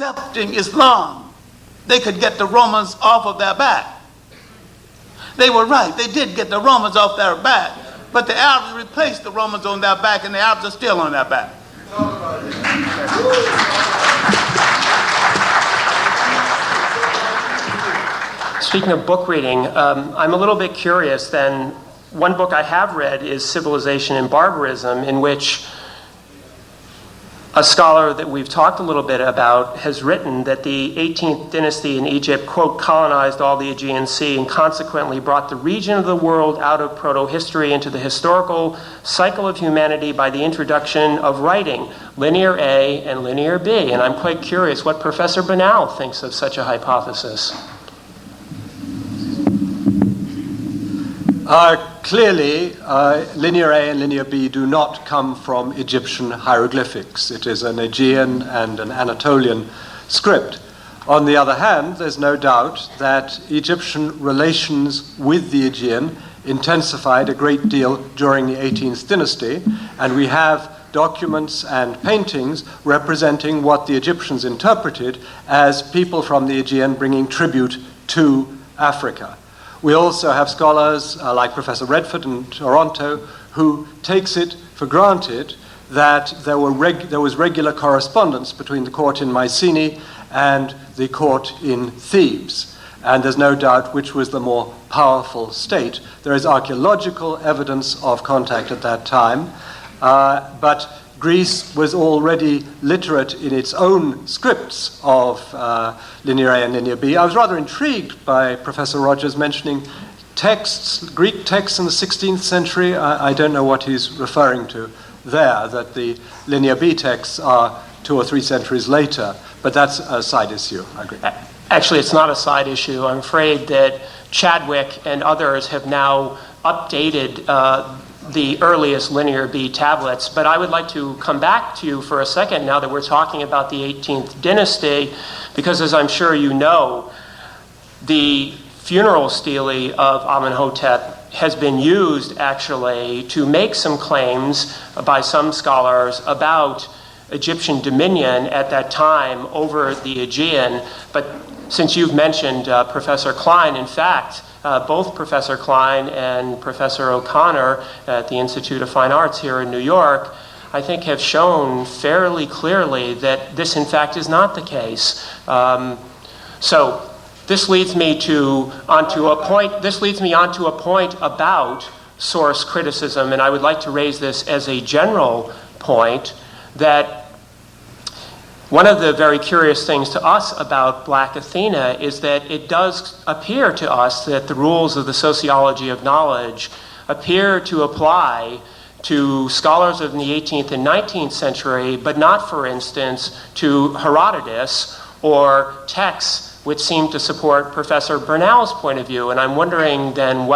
accepting Islam, they could get the Romans off of their back. They were right. They did get the Romans off their back. But the Arabs replaced the Romans on their back, and the Arabs are still on their back. Speaking of book reading, I'm a little bit curious then. One book I have read is Civilization and Barbarism, in which a scholar that we've talked a little bit about has written that the 18th dynasty in Egypt, quote, colonized all the Aegean Sea and consequently brought the region of the world out of proto-history into the historical cycle of humanity by the introduction of writing, linear A and linear B. And I'm quite curious what Professor Bernal thinks of such a hypothesis. Clearly, linear A and linear B do not come from Egyptian hieroglyphics. It is an Aegean and an Anatolian script. On the other hand, there's no doubt that Egyptian relations with the Aegean intensified a great deal during the 18th dynasty, and we have documents and paintings representing what the Egyptians interpreted as people from the Aegean bringing tribute to Africa. We also have scholars like Professor Redford in Toronto who takes it for granted that there was regular correspondence between the court in Mycenae and the court in Thebes. And there's no doubt which was the more powerful state. There is archaeological evidence of contact at that time, but Greece was already literate in its own scripts of linear A and linear B. I was rather intrigued by Professor Rogers mentioning texts, Greek texts in the 16th century. I don't know what he's referring to there, that the linear B texts are 2 or 3 centuries later, but that's a side issue, I agree. Actually, it's not a side issue. I'm afraid that Chadwick and others have now updated the earliest linear B tablets, but I would like to come back to you for a second now that we're talking about the 18th dynasty, because as I'm sure you know, the funeral stele of Amenhotep has been used actually to make some claims by some scholars about Egyptian dominion at that time over the Aegean. But since you've mentioned Professor Klein, in fact, both Professor Klein and Professor O'Connor at the Institute of Fine Arts here in New York, I think have shown fairly clearly that this in fact is not the case. So this leads me onto a point about source criticism, and I would like to raise this as a general point that one of the very curious things to us about Black Athena is that it does appear to us that the rules of the sociology of knowledge appear to apply to scholars of the 18th and 19th century, but not, for instance, to Herodotus or texts which seem to support Professor Bernal's point of view. And I'm wondering then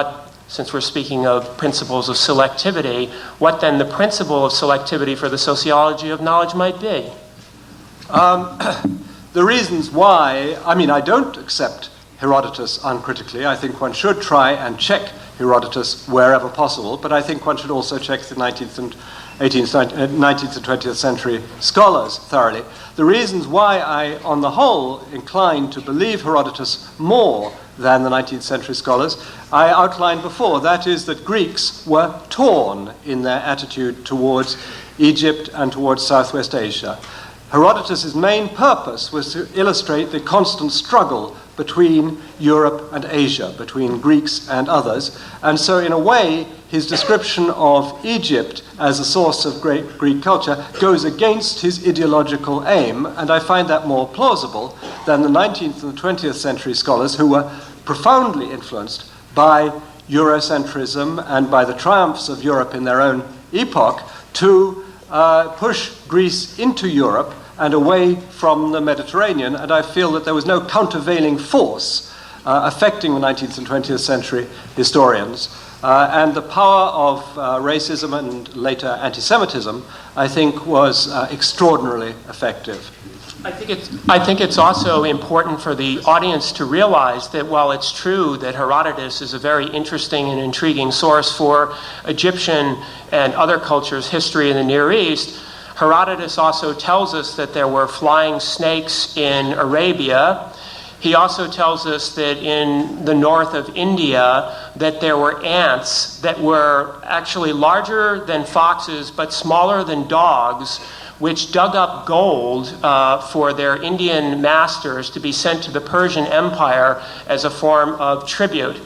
since we're speaking of principles of selectivity, what then the principle of selectivity for the sociology of knowledge might be. The reasons why, I don't accept Herodotus uncritically. I think one should try and check Herodotus wherever possible, but I think one should also check the 19th and 20th century scholars thoroughly. The reasons why I, on the whole, incline to believe Herodotus more than the 19th century scholars, I outlined before. That is that Greeks were torn in their attitude towards Egypt and towards Southwest Asia. Herodotus' main purpose was to illustrate the constant struggle between Europe and Asia, between Greeks and others. And so in a way, his description of Egypt as a source of great Greek culture goes against his ideological aim, and I find that more plausible than the 19th and the 20th century scholars who were profoundly influenced by Eurocentrism and by the triumphs of Europe in their own epoch to push Greece into Europe and away from the Mediterranean, and I feel that there was no countervailing force affecting the 19th and 20th century historians. And the power of racism and later anti-Semitism, I think, was extraordinarily effective. I think it's also important for the audience to realize that while it's true that Herodotus is a very interesting and intriguing source for Egyptian and other cultures' history in the Near East, Herodotus also tells us that there were flying snakes in Arabia. He also tells us that in the north of India that there were ants that were actually larger than foxes but smaller than dogs, which dug up gold for their Indian masters to be sent to the Persian Empire as a form of tribute.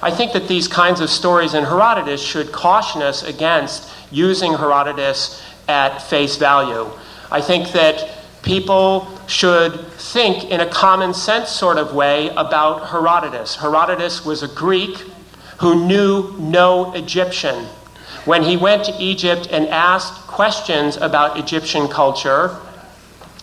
I think that these kinds of stories in Herodotus should caution us against using Herodotus at face value. I think that people should think in a common sense sort of way about Herodotus. Herodotus was a Greek who knew no Egyptian. When he went to Egypt and asked questions about Egyptian culture,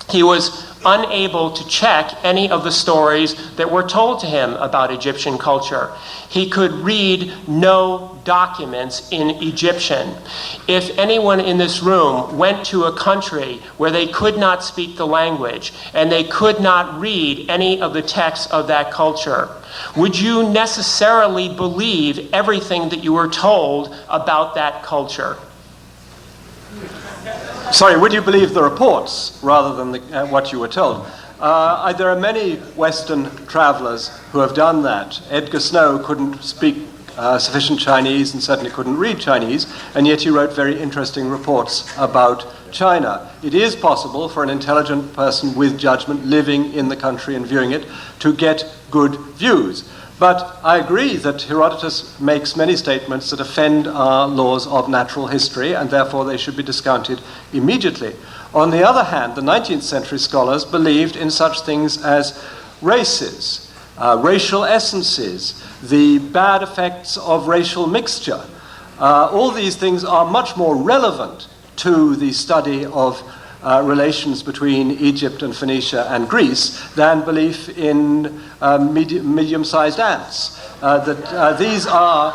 he was unable to check any of the stories that were told to him about Egyptian culture. He could read no documents in Egyptian. If anyone in this room went to a country where they could not speak the language and they could not read any of the texts of that culture, would you necessarily believe everything that you were told about that culture? Sorry, would you believe the reports rather than what you were told? There are many Western travelers who have done that. Edgar Snow couldn't speak sufficient Chinese and certainly couldn't read Chinese, and yet he wrote very interesting reports about China. It is possible for an intelligent person with judgment living in the country and viewing it to get good views. But I agree that Herodotus makes many statements that offend our laws of natural history, and therefore they should be discounted immediately. On the other hand, the 19th century scholars believed in such things as races, racial essences, the bad effects of racial mixture. All these things are much more relevant to the study of relations between Egypt and Phoenicia and Greece than belief in medium-sized ants. These are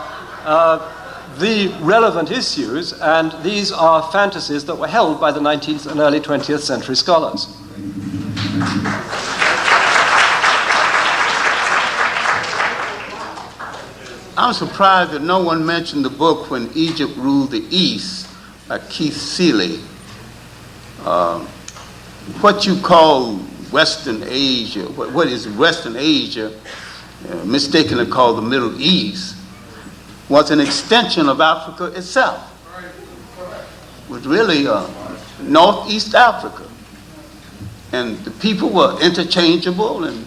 the relevant issues, and these are fantasies that were held by the 19th and early 20th century scholars. I'm surprised that no one mentioned the book When Egypt Ruled the East by Keith Seeley. What you call Western Asia, what is Western Asia, mistakenly called the Middle East, was an extension of Africa itself. It was really Northeast Africa. And the people were interchangeable, and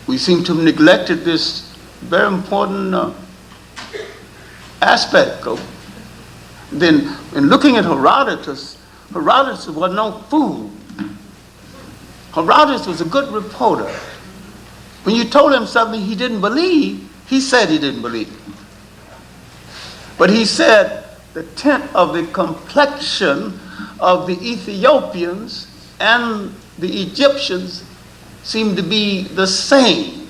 we seem to have neglected this very important aspect of. Then, in looking at Herodotus, Herodotus was no fool. Herodotus was a good reporter. When you told him something he didn't believe, he said he didn't believe it. But he said the tint of the complexion of the Ethiopians and the Egyptians seemed to be the same.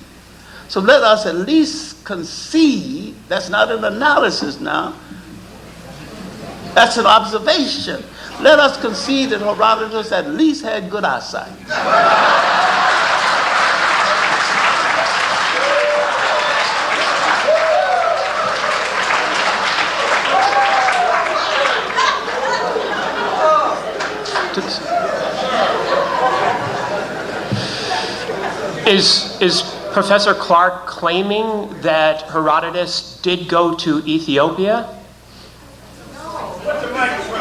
So let us at least concede, that's not an analysis now, that's an observation. Let us concede that Herodotus at least had good eyesight. Is Professor Clarke claiming that Herodotus did go to Ethiopia?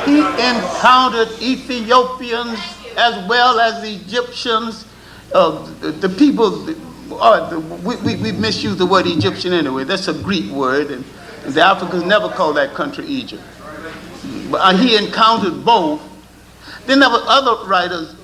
He encountered Ethiopians as well as Egyptians. The people, we misuse the word Egyptian anyway. That's a Greek word, and the Africans never call that country Egypt. But he encountered both. Then there were other writers